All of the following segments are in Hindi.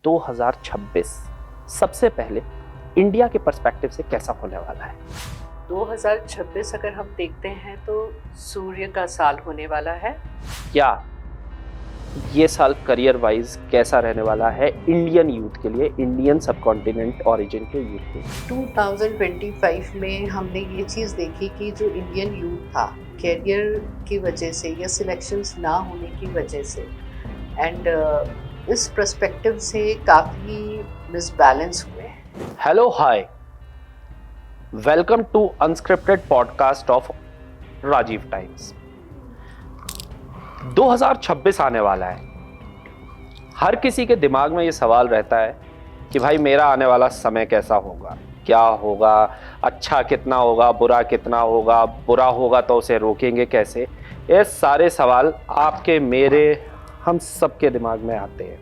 2026 सबसे पहले इंडिया के पर्सपेक्टिव से कैसा होने वाला है? 2026 अगर हम देखते हैं तो सूर्य का साल होने वाला है। क्या ये साल करियर वाइज कैसा रहने वाला है इंडियन यूथ के लिए, इंडियन सबकॉन्टिनेंट ओरिजिन के यूथ के लिए? 2025 में हमने ये चीज़ देखी कि जो इंडियन यूथ था कैरियर की वजह से या सिलेक्शंस ना होने की वजह से एंड इस पर्सपेक्टिव से काफ़ी मिसबैलेंस हुए हैं। Hello hi, welcome to unscripted podcast of Rajiv Times. 2026 आने वाला है। हर किसी के दिमाग में ये सवाल रहता है कि भाई मेरा आने वाला समय कैसा होगा, क्या होगा, अच्छा कितना होगा, बुरा कितना होगा, बुरा होगा तो उसे रोकेंगे कैसे। ये सारे सवाल आपके, मेरे, हम सबके दिमाग में आते हैं।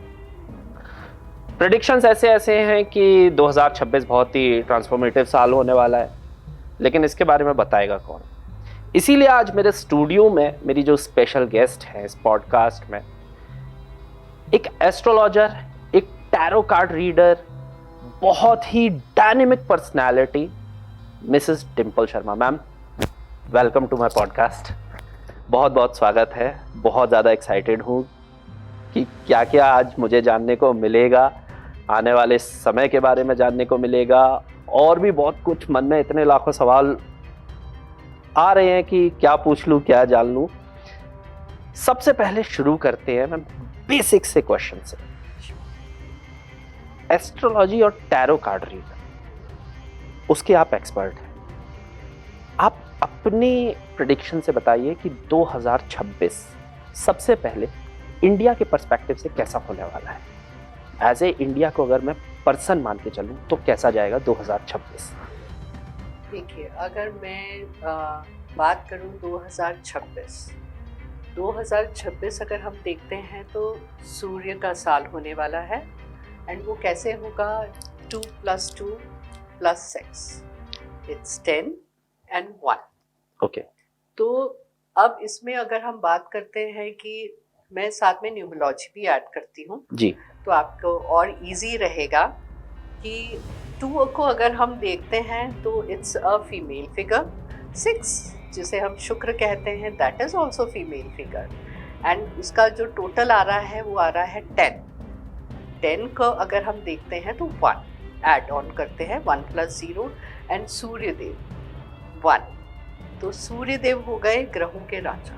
प्रेडिक्शंस ऐसे हैं कि 2026 बहुत ही ट्रांसफॉर्मेटिव साल होने वाला है, लेकिन इसके बारे में बताएगा कौन? इसीलिए आज मेरे स्टूडियो में मेरी जो स्पेशल गेस्ट है इस पॉडकास्ट में, एक एस्ट्रोलॉजर, एक टैरो कार्ड रीडर, बहुत ही dynamic personality, Mrs Dimple Sharma. Ma'am, welcome to my podcast. बहुत बहुत स्वागत है। बहुत ज़्यादा एक्साइटेड हूँ कि क्या क्या आज मुझे जानने को मिलेगा, आने वाले समय के बारे में जानने को मिलेगा, और भी बहुत कुछ। मन में इतने लाखों सवाल आ रहे हैं कि क्या पूछ लूं, क्या जान लूं। सबसे पहले शुरू करते हैं मैम बेसिक से क्वेश्चन से। एस्ट्रोलॉजी और टैरो कार्ड रीडर, उसके आप एक्सपर्ट हैं। आप अपनी प्रेडिक्शन से बताइए कि 2026 सबसे पहले इंडिया के पर्सपेक्टिव से कैसा होने वाला है। एज ए इंडिया को अगर मैं पर्सन मान के चलूं तो कैसा जाएगा 2026? देखिए, अगर मैं बात करूं 2026 अगर हम देखते हैं तो सूर्य का साल होने वाला है एंड वो कैसे होगा? 2 + 2 + 6 इट्स 10 and 1। ओके। तो अब इसमें अगर हम बात करते हैं कि मैं साथ में न्यूमरोलॉजी भी ऐड करती हूँ जी, तो आपको और इजी रहेगा कि 2 को अगर हम देखते हैं तो इट्स अ फीमेल फिगर। 6 जिसे हम शुक्र कहते हैं, that is also female figure and उसका जो टोटल आ रहा है वो आ रहा है 10। 10 को अगर हम देखते हैं तो 1 ऐड ऑन करते हैं, 1 + 0 एंड सूर्यदेव 1। तो सूर्यदेव हो गए ग्रहों के राजा।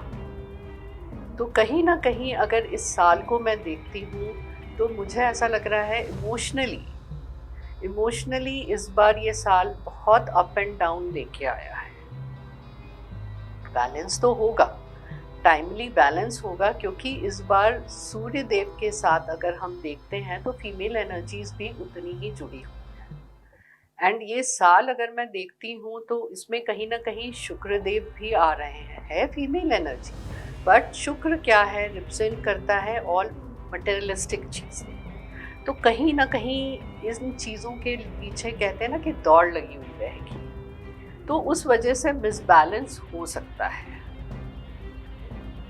तो कहीं ना कहीं अगर इस साल को मैं देखती हूँ तो मुझे ऐसा लग रहा है इमोशनली इस बार ये साल बहुत अप एंड डाउन लेके आया है। बैलेंस तो होगा, टाइमली बैलेंस होगा, क्योंकि इस बार सूर्य देव के साथ अगर हम देखते हैं तो फीमेल एनर्जीज भी उतनी ही जुड़ी हुई है। एंड ये साल अगर मैं देखती हूँ तो इसमें कहीं ना कहीं शुक्र देव भी आ रहे हैं, है फीमेल एनर्जी, बट शुक्र क्या है, रिप्रेजेंट करता है ऑल मटेरियलिस्टिक चीज़ें। तो कहीं ना कहीं इन चीज़ों के पीछे कहते हैं ना कि दौड़ लगी हुई रहेगी, तो उस वजह से मिसबैलेंस हो सकता है,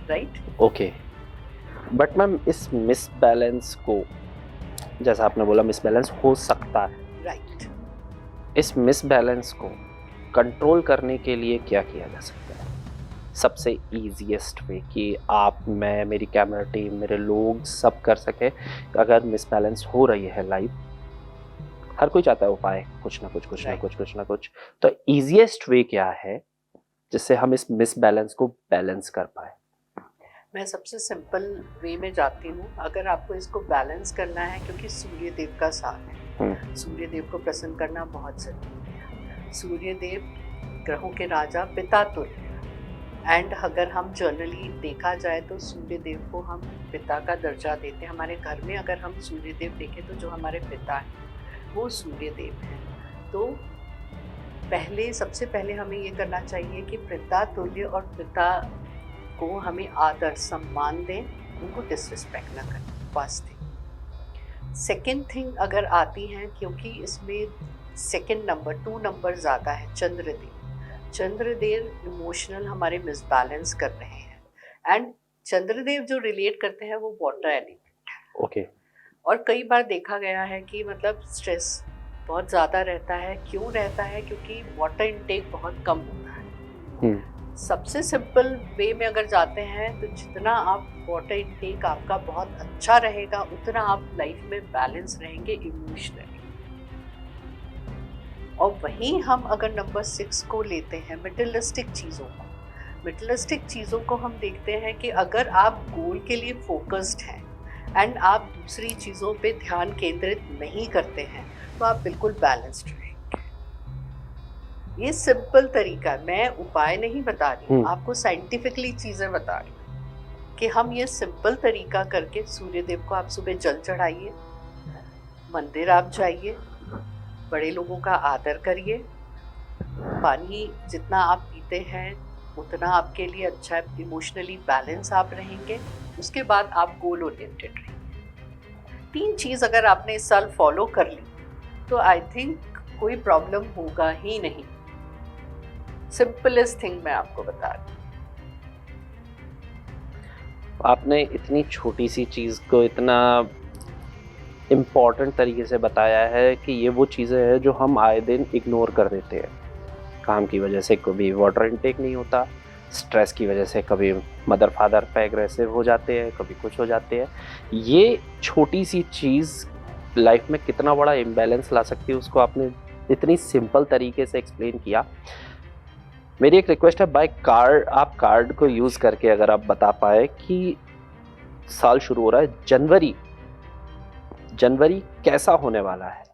राइट? ओके। बट मैम, इस मिसबैलेंस को, जैसा आपने बोला मिसबैलेंस हो सकता है, राइट। इस मिसबैलेंस को कंट्रोल करने के लिए क्या किया जा सकता है? सबसे ईजीएस्ट वे कि आप, मैं, मेरी कैमरा टीम, मेरे लोग सब कर सके। अगर मिसबैलेंस हो रही है लाइफ, हर कोई चाहता है उपाय, कुछ ना कुछ। तो ईजीएस्ट वे क्या है जिससे हम इस मिसबैलेंस को बैलेंस कर पाए? मैं सबसे सिंपल वे में जाती हूँ। अगर आपको इसको बैलेंस करना है, क्योंकि सूर्य देव का साल है, सूर्य देव को प्रसन्न करना बहुत जरूरी है। सूर्य देव ग्रहों के राजा, पिता तुल्य, एंड अगर हम जनरली देखा जाए तो सूर्य देव को हम पिता का दर्जा देते हैं। हमारे घर में अगर हम सूर्य देव देखें तो जो हमारे पिता हैं वो सूर्य देव हैं। तो सबसे पहले हमें ये करना चाहिए कि पिता तुल्य और पिता को हमें आदर सम्मान दें, उनको डिसरिस्पेक्ट ना करें। First thing. सेकेंड थिंग अगर आती है, क्योंकि इसमें सेकेंड नंबर 2 नंबर ज़्यादा है, चंद्रदेव इमोशनल हमारे मिसबैलेंस कर रहे हैं एंड चंद्रदेव जो रिलेट करते हैं वो वाटर एलिमेंट है। ओके। और कई बार देखा गया है कि मतलब स्ट्रेस बहुत ज़्यादा रहता है। क्यों रहता है? क्योंकि वाटर इनटेक बहुत कम होता है। सबसे सिंपल वे में अगर जाते हैं तो जितना आप वाटर इनटेक आपका बहुत अच्छा रहेगा, उतना आप लाइफ में बैलेंस रहेंगे इमोशनली। और वहीं हम अगर नंबर 6 को लेते हैं, मटेरियलिस्टिक चीज़ों को हम देखते हैं कि अगर आप गोल के लिए फोकस्ड हैं एंड आप दूसरी चीज़ों पे ध्यान केंद्रित नहीं करते हैं, तो आप बिल्कुल बैलेंस्ड रहेंगे। ये सिंपल तरीका है, मैं उपाय नहीं बता रही हूँ, आपको साइंटिफिकली चीज़ें बता रही हूँ कि हम ये सिंपल तरीका करके सूर्य देव को आप सुबह जल चढ़ाइए, मंदिर आप जाइए, बड़े लोगों का आदर करिए, पानी जितना आप पीते हैं उतना आपके लिए अच्छा है, इमोशनली बैलेंस आप रहेंगे। उसके बाद आप गोल ओरिएंटेड रहेंगे। 3 चीज़ अगर आपने इस साल फॉलो कर ली तो आई थिंक कोई प्रॉब्लम होगा ही नहीं। सिंपलेस्ट थिंग मैं आपको बता रही हूँ। आपने इतनी छोटी सी चीज़ को इतना इम्पॉर्टेंट तरीके से बताया है कि ये वो चीज़ें हैं जो हम आए दिन इग्नोर कर देते हैं। काम की वजह से कभी वाटर इनटेक नहीं होता, स्ट्रेस की वजह से कभी मदर फादर पे एग्रेसिव हो जाते हैं, कभी कुछ हो जाते हैं। ये छोटी सी चीज़ लाइफ में कितना बड़ा इम्बैलेंस ला सकती है, उसको आपने इतनी सिंपल तरीके से एक्सप्लेन किया। मेरी एक रिक्वेस्ट है, बाय कार्ड, आप कार्ड को यूज़ करके अगर आप बता पाए कि साल शुरू हो रहा है, जनवरी कैसा होने वाला है?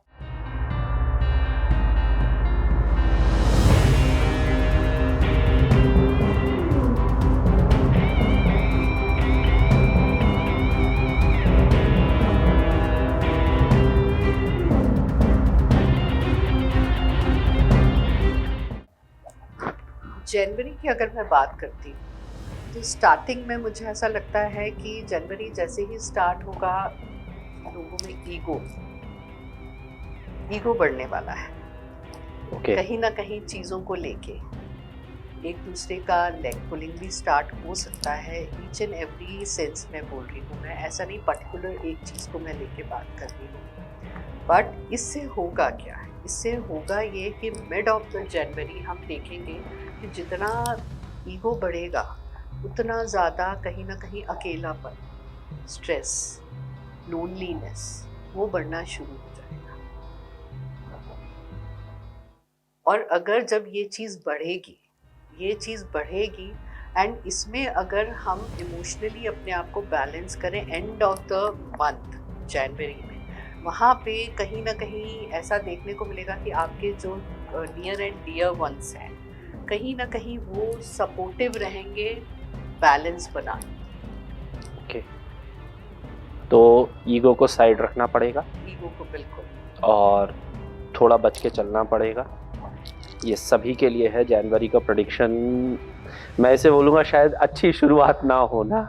जनवरी की अगर मैं बात करती हूँ तो स्टार्टिंग में मुझे ऐसा लगता है कि जनवरी जैसे ही स्टार्ट होगा, लोगों में ईगो बढ़ने वाला है। कहीं ना कहीं चीज़ों को लेके एक दूसरे का लेग पुलिंग भी स्टार्ट हो सकता है। ईच एंड एवरी सेंस में बोल रही हूँ मैं, ऐसा नहीं पर्टिकुलर एक चीज़ को मैं लेके बात कर रही हूँ। बट इससे होगा क्या है? इससे होगा ये कि मिड ऑफ द जनवरी हम देखेंगे कि जितना ईगो बढ़ेगा उतना ज़्यादा कहीं ना कहीं अकेलापन, स्ट्रेस, लोनलीनेस वो बढ़ना शुरू हो जाएगा। और अगर जब ये चीज़ बढ़ेगी एंड इसमें अगर हम इमोशनली अपने आप को बैलेंस करें एंड ऑफ द मंथ जनवरी में, वहाँ पे कहीं ना कहीं ऐसा देखने को मिलेगा कि आपके जो नियर एंड डियर वंस हैं, कहीं ना कहीं वो सपोर्टिव रहेंगे, बैलेंस बना। ओके, तो ईगो को साइड रखना पड़ेगा, ईगो को बिल्कुल, और थोड़ा बच के चलना पड़ेगा। ये सभी के लिए है। जनवरी का प्रेडिक्शन मैं इसे बोलूँगा शायद अच्छी शुरुआत ना होना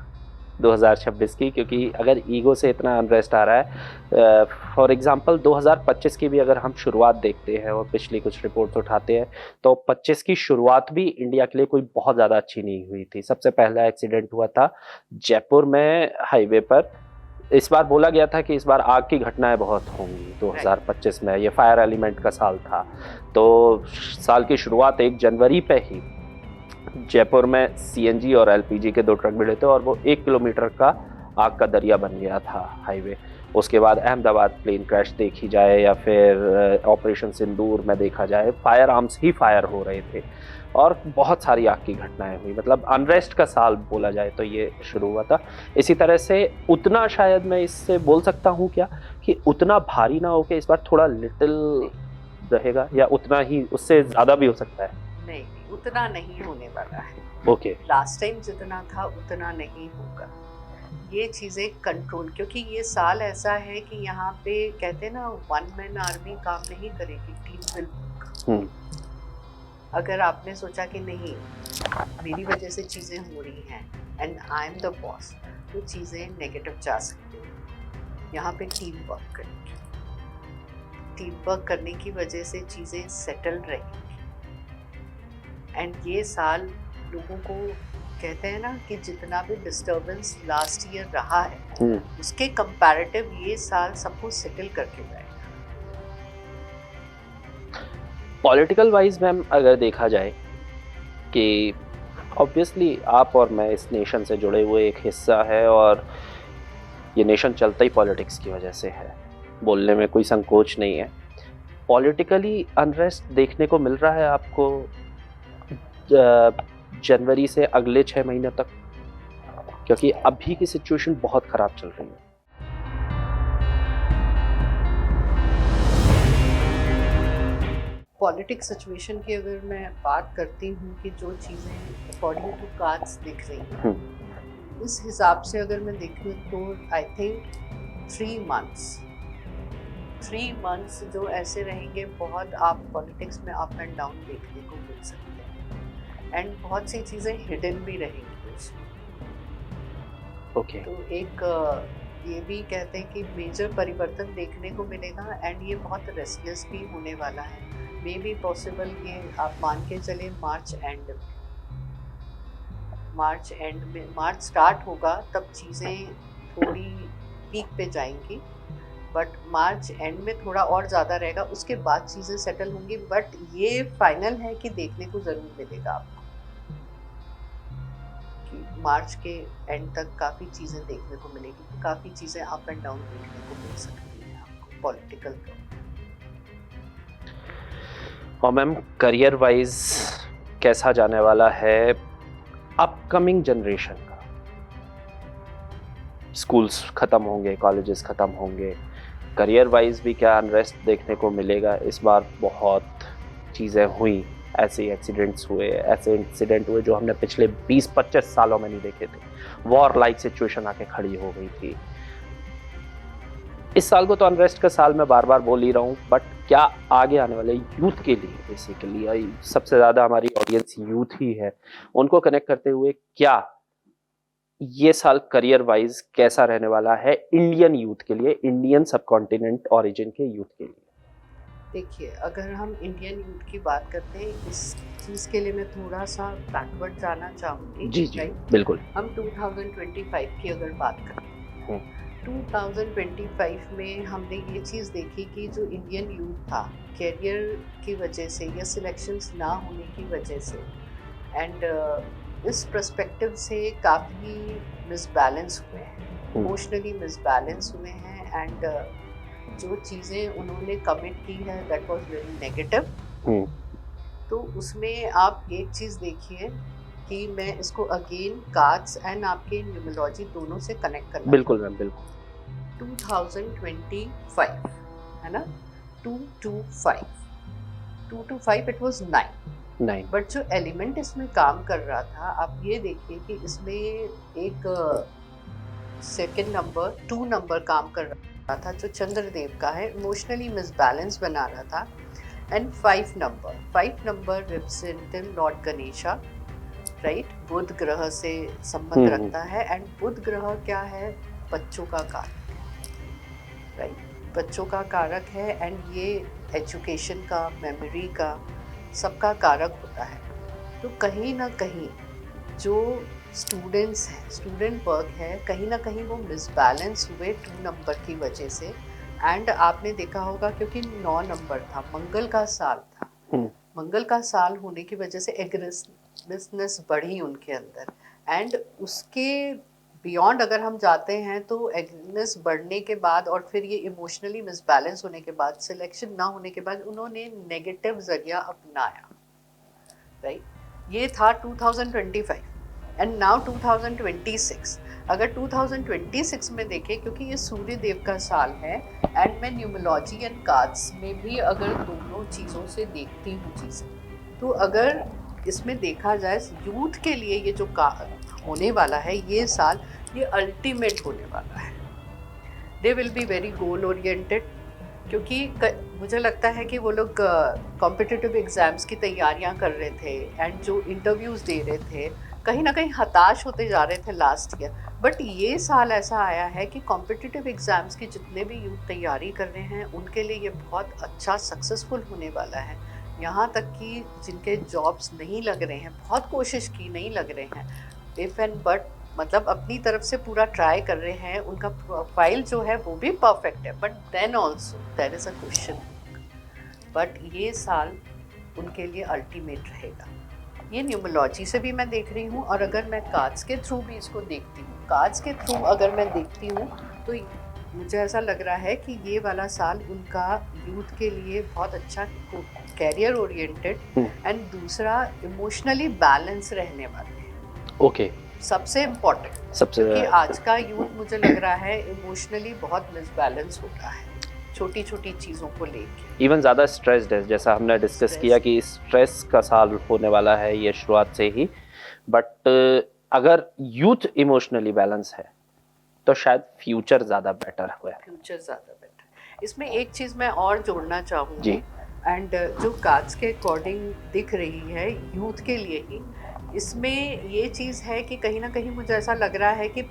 2026 की, क्योंकि अगर ईगो से इतना अनरेस्ट आ रहा है। फॉर एग्जांपल 2025 की भी अगर हम शुरुआत देखते हैं और पिछली कुछ रिपोर्ट्स उठाते हैं तो 25 की शुरुआत भी इंडिया के लिए कोई बहुत ज़्यादा अच्छी नहीं हुई थी। सबसे पहला एक्सीडेंट हुआ था जयपुर में हाईवे पर। इस बार बोला गया था कि इस बार आग की घटनाएं बहुत होंगी 2025 में, ये फायर एलिमेंट का साल था। तो साल की शुरुआत 1 जनवरी पे ही जयपुर में सीएनजी और एलपीजी के 2 ट्रक भिड़े थे और वो 1 किलोमीटर का आग का दरिया बन गया था हाईवे। उसके बाद अहमदाबाद प्लेन क्रैश देखी जाए या फिर ऑपरेशन सिंदूर में देखा जाए, फायर आर्म्स ही फायर हो रहे थे और बहुत सारी आग की घटनाएं हुई। मतलब अनरेस्ट का साल बोला जाए तो ये शुरू हुआ था। इसी तरह से उतना शायद मैं इससे बोल सकता हूँ क्या कि उतना भारी ना हो के इस बार थोड़ा लिटिल रहेगा, या उतना ही उससे ज़्यादा भी हो सकता है? नहीं, उतना नहीं होने वाला है। ओके, लास्ट टाइम जितना था उतना नहीं होगा। ये चीज़ें कंट्रोल, क्योंकि ये साल ऐसा है कि यहाँ पे कहते हैं ना, 1 मैन आर्मी काम नहीं करेगी, टीम विल वर्क। अगर आपने सोचा कि नहीं मेरी वजह से चीज़ें हो रही हैं and I am the boss, तो चीज़ें नेगेटिव जा सकती हैं। यहाँ पे टीम वर्क करेंगे, टीम वर्क करने की वजह से चीज़ें सेटल रहेंगी। एंड ये साल लोगों को कहते हैं ना कि जितना भी डिस्टर्बेंस लास्ट ईयर रहा है उसके कंपैरेटिव ये साल सबको सेटल करके जाएगा। पॉलिटिकल वाइज मैम अगर देखा जाए कि ऑब्वियसली आप और मैं इस नेशन से जुड़े हुए एक हिस्सा है और ये नेशन चलता ही पॉलिटिक्स की वजह से है, बोलने में कोई संकोच नहीं है। पॉलिटिकली अनरेस्ट देखने को मिल रहा है आपको जनवरी से अगले 6 महीने तक, क्योंकि अभी की सिचुएशन बहुत ख़राब चल रही है। पॉलिटिक्स सिचुएशन की अगर मैं बात करती हूँ कि जो चीज़ें अकॉर्डिंग टू कार्ड्स दिख रही हैं, इस हिसाब से अगर मैं देखूँ तो आई थिंक 3 मंथ्स जो ऐसे रहेंगे, बहुत आप पॉलिटिक्स में अप एंड डाउन देखने को मिल सकते हैं एंड बहुत सी चीज़ें हिडन भी रहेंगी उसमें। ओके। तो एक ये भी कहते हैं कि मेजर परिवर्तन देखने को मिलेगा एंड ये बहुत रेस्टलेस भी होने वाला है। मे बी पॉसिबल ये आप मान के चले मार्च एंड में मार्च स्टार्ट होगा तब चीज़ें थोड़ी पीक पे जाएंगी, बट मार्च एंड में थोड़ा और ज़्यादा रहेगा, उसके बाद चीज़ें सेटल होंगी। बट ये फाइनल है कि देखने को ज़रूर मिलेगा आपको कि मार्च के एंड तक काफ़ी चीज़ें देखने को मिलेगी, काफ़ी चीज़ें अप एंड डाउन देखने को मिल सकती हैं आपको पॉलिटिकल। और मैम करियर वाइज कैसा जाने वाला है अपकमिंग जनरेशन का? स्कूल्स ख़त्म होंगे, कॉलेजेस ख़त्म होंगे, करियर वाइज भी क्या अनरेस्ट देखने को मिलेगा? इस बार बहुत चीज़ें हुई, ऐसे एक्सीडेंट्स हुए, ऐसे इंसिडेंट हुए जो हमने पिछले 20-25 सालों में नहीं देखे थे। वॉर लाइक सिचुएशन आके खड़ी हो गई थी। इस साल को तो अनरेस्ट का साल मैं बार बार बोल ही रहा हूँ, बट क्या आगे आने वाले यूथ के लिए, बेसिकली सबसे ज़्यादा हमारी ऑडियंस यूथ ही है, उनको कनेक्ट करते हुए क्या ये साल करियर वाइज कैसा रहने वाला है इंडियन यूथ के लिए, इंडियन सबकॉन्टिनेंट ओरिजिन के यूथ के लिए? देखिए, अगर हम इंडियन यूथ की बात करते हैं, इस चीज़ के लिए मैं थोड़ा सा बैकवर्ड जाना चाहूँगी। जी बिल्कुल। हम 2025 की अगर बात करें, 2025 में हमने ये चीज़ देखी कि जो इंडियन यूथ था, कैरियर की वजह से या सिलेक्शंस ना होने की वजह से एंड इस पर्सपेक्टिव से काफ़ी मिसबैलेंस हुए हैं, इमोशनली मिसबैलेंस हुए हैं एंड जो चीज़ें उन्होंने कमिट की है दैट वाज वेरी नेगेटिव। तो उसमें आप एक चीज़ देखिए कि मैं इसको अगेन कार्ड्स एंड आपके न्यूमरोलॉजी दोनों से कनेक्ट करना। बिल्कुल मैम, बिल्कुल। 2025 है ना, 225 इट वाज 9, बट जो एलिमेंट इसमें काम कर रहा था, आप ये देखिए कि इसमें एक सेकंड नंबर 2 नंबर काम कर रहा था जो चंद्रदेव का है, इमोशनली मिसबैलेंस बना रहा था and 5 number representing lord Ganesha, right, बुध ग्रह से संबंध रखता है एंड बुध ग्रह क्या है, बच्चों का कारक, राइट, बच्चों का कारक है एंड ये एजुकेशन का, मेमोरी का, सबका कारक होता है। तो कहीं ना कहीं जो स्टूडेंट्स हैं, स्टूडेंट वर्क है, कहीं ना कहीं वो मिसबैलेंस हुए 2 नंबर की वजह से एंड आपने देखा होगा क्योंकि 9 नंबर था, मंगल का साल था, मंगल का साल होने की वजह से एग्रेसिवनेस बढ़ी उनके अंदर एंड उसके बियॉन्ड अगर हम जाते हैं तो एग्रेसिवनेस बढ़ने के बाद और फिर ये इमोशनली मिसबैलेंस होने के बाद, सिलेक्शन ना होने के बाद उन्होंने नेगेटिव जरिया अपनाया, राइट। ये था 2025 एंड नाउ 2026। अगर 2026 में देखें, क्योंकि ये सूर्य देव का साल है एंड मैं न्यूमरोलॉजी एंड कार्ड्स में भी अगर दोनों चीज़ों से देखती हूँ चीज़ें, तो अगर इसमें देखा जाए यूथ के लिए ये जो होने वाला है ये साल, ये अल्टीमेट होने वाला है। They will be very goal oriented, क्योंकि मुझे लगता है कि वो लोग कॉम्पिटिटिव एग्ज़ाम्स की तैयारियां कर रहे थे एंड जो इंटरव्यूज़ दे रहे थे, कहीं ना कहीं हताश होते जा रहे थे लास्ट ईयर। बट ये साल ऐसा आया है कि कॉम्पिटिटिव एग्ज़ाम्स की जितने भी यूथ तैयारी कर रहे हैं उनके लिए ये बहुत अच्छा सक्सेसफुल होने वाला है। यहाँ तक कि जिनके जॉब्स नहीं लग रहे हैं, बहुत कोशिश की, नहीं लग रहे हैं, इफ एंड बट, मतलब अपनी तरफ से पूरा ट्राई कर रहे हैं, उनका प्रोफाइल जो है वो भी परफेक्ट है, but then also there is a question. But ये साल उनके लिए अल्टीमेट रहेगा, ये न्यूमरोलॉजी से भी मैं देख रही हूँ, और अगर मैं कार्ड्स के थ्रू भी इसको देखती हूँ, कार्ड्स के थ्रू अगर मैं देखती हूँ तो मुझे ऐसा लग रहा है कि ये वाला साल उनका यूथ के लिए बहुत अच्छा, कैरियर ओरिएंटेड, एंड दूसरा इमोशनली बैलेंस रहने वाले हैं। ओके, सबसे इम्पोर्टेंट, सबसे क्योंकि आज का यूथ मुझे लग रहा है इमोशनली बहुत मिसबैलेंस हो रहा है छोटी छोटी चीज़ों को लेके। इवन ज़्यादा स्ट्रेस्ड है, जैसा हमने डिस्कस किया कि स्ट्रेस का साल होने वाला है ये शुरुआत से ही। बट अगर यूथ इमोशनली बैलेंस है तो शायद फ्यूचर ज़्यादा बेटर हुआ है। फ्यूचर ज़्यादा बेटर। इसमें एक चीज़ मैं और जोड़ना चाहूँगी जी, एंड जो कार्ड्स के अकॉर्डिंग दिख रही है यूथ के लिए ही, इसमें ये चीज़ है कि कहीं ना कहीं मुझे ऐसा लग रहा है कि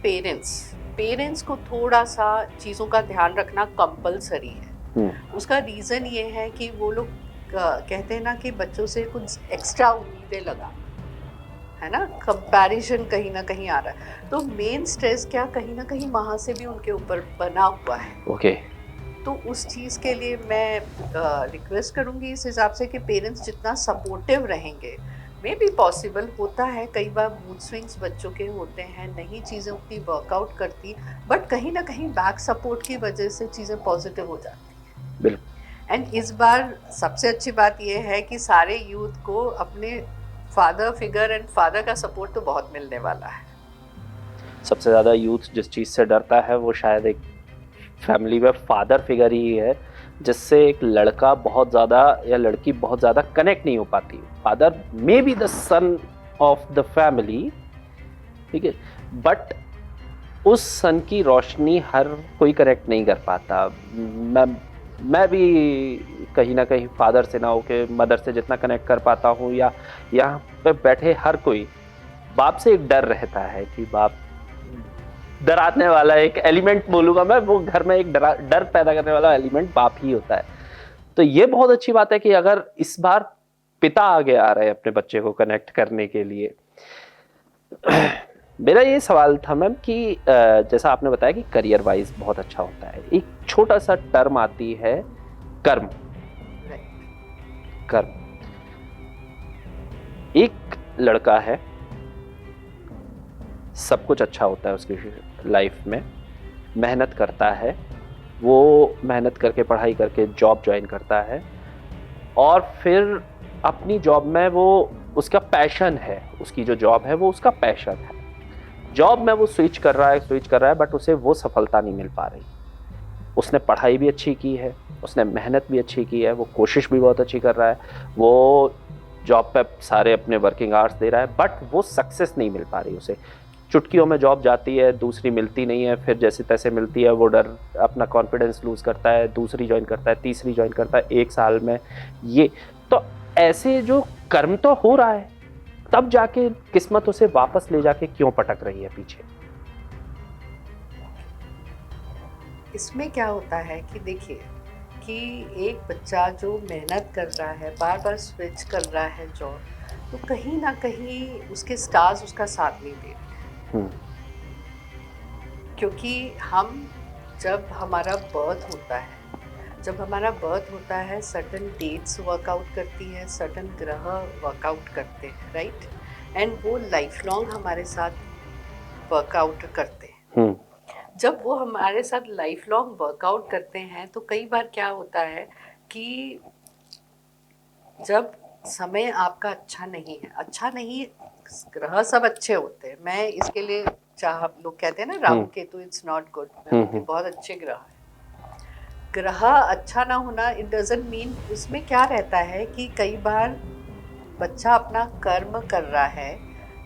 पेरेंट्स को थोड़ा सा चीज़ों का ध्यान रखना कंपलसरी है। उसका रीज़न ये है कि वो लोग कहते हैं ना कि बच्चों से कुछ एक्स्ट्रा उम्मीदें लगा, है ना, कंपैरिजन कहीं ना कहीं आ रहा है, तो मेन स्ट्रेस क्या कहीं ना कहीं वहाँ से भी उनके ऊपर बना हुआ है। ओके। तो उस चीज़ के लिए मैं रिक्वेस्ट करूँगी इस हिसाब से कि पेरेंट्स जितना सपोर्टिव रहेंगे, मे बी पॉसिबल होता है, कई बार मूड स्विंग्स बच्चों के होते हैं, नहीं चीज़ें उतनी वर्कआउट करती, बट कहीं ना कहीं बैक सपोर्ट की वजह से चीज़ें पॉजिटिव हो जाती हैं। बिल्कुल। एंड इस बार सबसे अच्छी बात यह है कि सारे यूथ को अपने फादर फिगर एंड फादर का सपोर्ट तो बहुत मिलने वाला है। सबसे ज़्यादा यूथ जिस चीज़ से डरता है वो शायद एक फैमिली में फादर फिगर ही है, जिससे एक लड़का बहुत ज़्यादा या लड़की बहुत ज़्यादा कनेक्ट नहीं हो पाती। Father may be the son of the family, ठीक है, बट उस सन की रोशनी हर कोई कनेक्ट नहीं कर पाता। मैं भी कहीं ना कहीं फादर से ना हो के मदर से जितना कनेक्ट कर पाता हूँ, या यहाँ पे बैठे हर कोई बाप से एक डर रहता है कि बाप डराने वाला एक एलिमेंट बोलूँगा मैं, वो घर में एक डर पैदा करने वाला एलिमेंट बाप ही होता है। तो ये बहुत अच्छी बात है कि अगर इस बार पिता आगे आ रहे हैं अपने बच्चे को कनेक्ट करने के लिए। मेरा ये सवाल था मैम कि जैसा आपने बताया कि करियर वाइज बहुत अच्छा होता है, एक छोटा सा टर्म आती है कर्म। कर्म, एक लड़का है, सब कुछ अच्छा होता है उसकी लाइफ में, मेहनत करता है, वो मेहनत करके पढ़ाई करके जॉब ज्वाइन करता है, और फिर अपनी जॉब में वो उसका पैशन है, उसकी जो जॉब है वो उसका पैशन है, जॉब में वो स्विच कर रहा है बट उसे वो सफलता नहीं मिल पा रही। उसने पढ़ाई भी अच्छी की है, उसने मेहनत भी अच्छी की है, वो कोशिश भी बहुत अच्छी कर रहा है, वो जॉब पे सारे अपने वर्किंग आवर्स दे रहा है, बट वो सक्सेस नहीं मिल पा रही उसे। चुटकियों में जॉब जाती है, दूसरी मिलती नहीं है, फिर जैसे तैसे मिलती है, वो डर अपना कॉन्फिडेंस लूज करता है, दूसरी ज्वाइन करता है, तीसरी ज्वाइन करता है, एक साल में ये। तो ऐसे जो कर्म तो हो रहा है, तब जाके किस्मत उसे वापस ले जाके क्यों पटक रही है पीछे? इसमें क्या होता है कि देखिए कि एक बच्चा जो मेहनत कर रहा है, बार बार स्विच कर रहा है जॉब, तो कहीं ना कहीं उसके स्टार्स उसका साथ नहीं दे रहे हैं। क्योंकि हम जब हमारा बर्थ होता है सर्टन डेट्स वर्कआउट करती है, सर्टन ग्रह वर्कआउट करते हैं, राइट, एंड वो लाइफ लॉन्ग हमारे साथ वर्कआउट करते हैं। जब वो हमारे साथ लाइफ लॉन्ग वर्कआउट करते हैं तो कई बार क्या होता है कि जब समय आपका अच्छा नहीं, ग्रह सब अच्छे होते हैं, मैं इसके लिए लोग कहते हैं ना Rahu Ketu it's not good, बहुत अच्छे ग्रह अच्छा ना होना इट डजंट मीन, उसमें क्या रहता है कि कई बार बच्चा अपना कर्म कर रहा है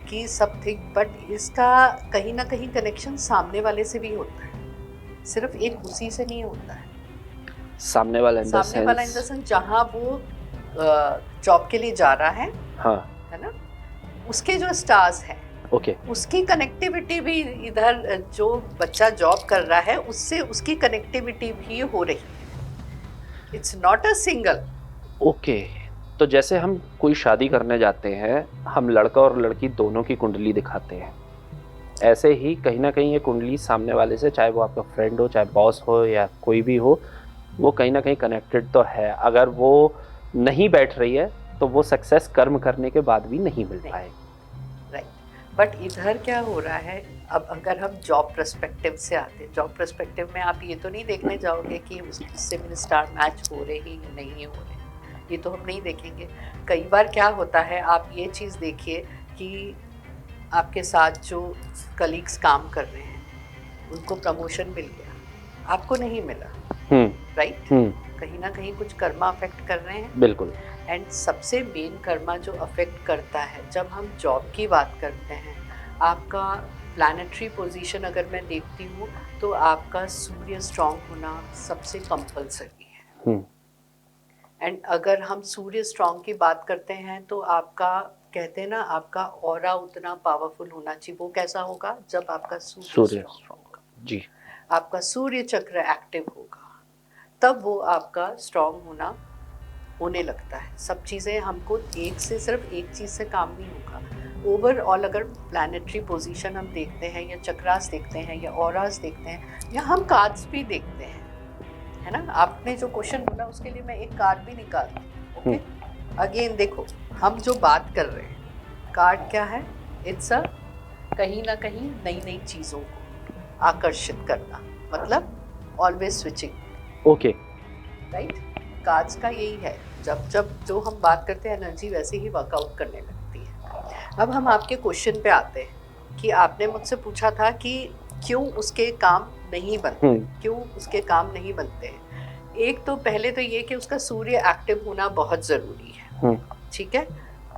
कि समथिंग, बट इसका कहीं ना कहीं कनेक्शन सामने वाले से भी होता है, सिर्फ एक उसी से नहीं होता है। सामने वाला इन द सेंस जहाँ वो जॉब के लिए जा रहा है, हाँ, है ना, उसके जो स्टार्स हैं, ओके, उसकी कनेक्टिविटी भी इधर जो बच्चा जॉब कर रहा है उससे उसकी कनेक्टिविटी भी हो रही है। It's not a single. Okay, तो जैसे हम कोई शादी करने जाते हैं, हम लड़का और लड़की दोनों की कुंडली दिखाते हैं, ऐसे ही कहीं ना कहीं ये कुंडली सामने वाले से, चाहे वो आपका फ्रेंड हो, चाहे बॉस हो या कोई भी हो, वो कहीं ना कहीं कनेक्टेड तो है। अगर वो नहीं बैठ रही है तो वो सक्सेस कर्म करने के बाद भी नहीं मिल पाएगी। राइट। बट इधर क्या हो रहा है, अब अगर हम जॉब पर्सपेक्टिव से आते हैं, जॉब पर्सपेक्टिव में आप ये तो नहीं देखने जाओगे कि उससे मेरे स्टार मैच हो रहे हैं या नहीं हो रहे, ये तो हम नहीं देखेंगे। कई बार क्या होता है, आप ये चीज़ देखिए कि आपके साथ जो कलीग्स काम कर रहे हैं उनको प्रमोशन मिल गया, आपको नहीं मिला, राइट? कहीं ना कहीं कुछ कर्मा अफेक्ट कर रहे हैं। बिल्कुल। एंड सबसे मेन कर्मा जो अफेक्ट करता है, जब हम जॉब की बात करते हैं, आपका प्लैनेटरी पोजीशन अगर मैं देखती हूँ तो आपका सूर्य स्ट्रांग होना सबसे कंपलसरी है। एंड अगर हम सूर्य स्ट्रांग की बात करते हैं तो आपका, कहते हैं ना, आपका ऑरा उतना पावरफुल होना चाहिए। वो कैसा होगा? जब आपका सूर्य स्ट्रांग होगा, जी, आपका सूर्य चक्र एक्टिव होगा, तब वो आपका स्ट्रांग होने लगता है। सब चीज़ें हमको सिर्फ एक चीज़ से काम नहीं होगा। ओवरऑल अगर प्लैनेटरी पोजीशन हम देखते हैं या चक्रास देखते हैं या ऑरास देखते हैं या हम कार्ड्स भी देखते हैं, है ना? आपने जो क्वेश्चन बोला उसके लिए मैं एक कार्ड भी निकालती हूँ। ओके, अगेन देखो, हम जो बात कर रहे हैं, कार्ड क्या है? इट्स अ कहीं ना कहीं नई नई चीज़ों को आकर्षित करना, मतलब always switching. Okay, right? Cards का यही है, जब जो हम बात करते हैं एनर्जी वैसे ही वर्कआउट करने लगती है। अब हम आपके क्वेश्चन पे आते हैं कि आपने मुझसे पूछा था कि क्यों उसके काम नहीं बनते, क्यों उसके काम नहीं बनते हैं। एक तो पहले तो ये कि उसका सूर्य एक्टिव होना बहुत ज़रूरी है, ठीक है?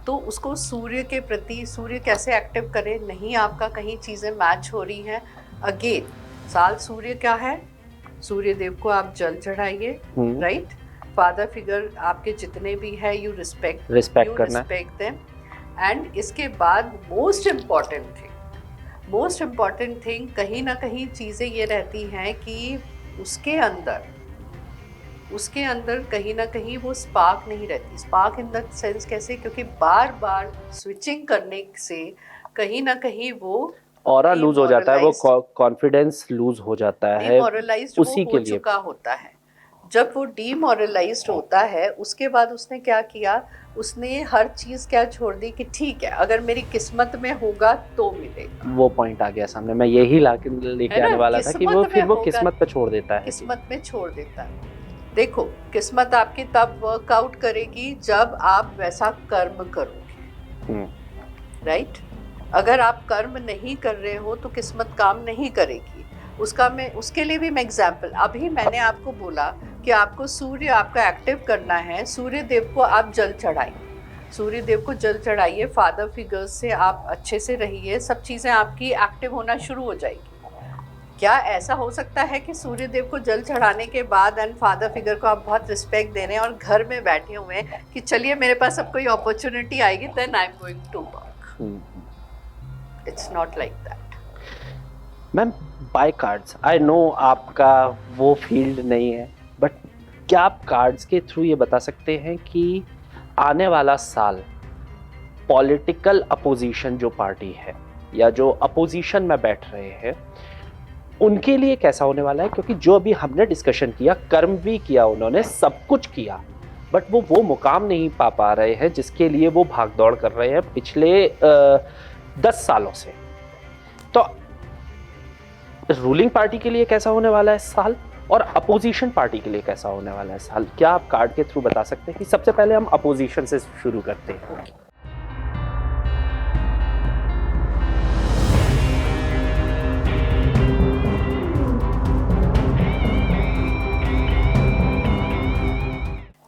तो उसको सूर्य के प्रति, सूर्य कैसे एक्टिव करे, नहीं आपका कहीं चीज़ें मैच हो रही हैं। अगेन साल सूर्य क्या है? सूर्य देव को आप जल चढ़ाइए, राइट? फादर फिगर आपके जितने भी है, यू रिस्पेक्ट देम। एंड इसके बाद मोस्ट इम्पॉर्टेंट थिंग कहीं ना कहीं चीज़ें ये रहती हैं कि उसके अंदर कहीं ना कहीं वो स्पार्क नहीं रहती। स्पार्क इन द सेंस कैसे? क्योंकि बार बार स्विचिंग करने से कहीं ना कहीं वो ऑरा लूज हो जाता है, वो कॉन्फिडेंस लूज हो जाता है, डिमोरलाइज्ड उसी के लिए चुका होता है। जब वो डीमोरलाइज्ड होता है, उसके बाद उसने क्या किया? उसने हर चीज़ क्या छोड़ दी कि ठीक है, अगर मेरी किस्मत में होगा तो मिलेगा। वो पॉइंट आ गया सामने, मैं यही लेके आने वाला था कि वो फिर वो किस्मत पे छोड़ देता है, किस्मत में छोड़ देता है। देखो, किस्मत आपकी तब वर्कआउट करेगी जब आप वैसा कर्म करोगे, राइट? अगर आप कर्म नहीं कर रहे हो तो किस्मत काम नहीं करेगी। उसके लिए भी मैं एग्जाम्पल, अभी मैंने आपको बोला कि आपको सूर्य आपका एक्टिव करना है, सूर्य देव को आप जल चढ़ाइए, सूर्य देव को जल चढ़ाइए, फादर फिगर्स से आप अच्छे से रहिए, सब चीज़ें आपकी एक्टिव होना शुरू हो जाएगी। क्या ऐसा हो सकता है कि सूर्य देव को जल चढ़ाने के बाद एंड फादर फिगर को आप बहुत रिस्पेक्ट दे रहे हैं और घर में बैठे हुए हैं कि चलिए मेरे पास अब कोई अपॉर्चुनिटी आएगी then I am going to work? It's not like that. Ma'am, by cards, I know आपका वो फील्ड नहीं है, बट क्या आप कार्ड्स के थ्रू ये बता सकते हैं कि आने वाला साल पॉलिटिकल अपोजिशन जो पार्टी है या जो अपोजिशन में बैठ रहे हैं उनके लिए कैसा होने वाला है? क्योंकि जो अभी हमने डिस्कशन किया, कर्म भी किया उन्होंने, सब कुछ किया, बट वो मुकाम नहीं पा रहे हैं जिसके लिए वो भागदौड़ कर रहे हैं पिछले 10 सालों से। तो रूलिंग पार्टी के लिए कैसा होने वाला है साल और अपोजिशन पार्टी के लिए कैसा होने वाला है साल? क्या आप कार्ड के थ्रू बता सकते हैं? कि सबसे पहले हम अपोजिशन से शुरू करते हैं।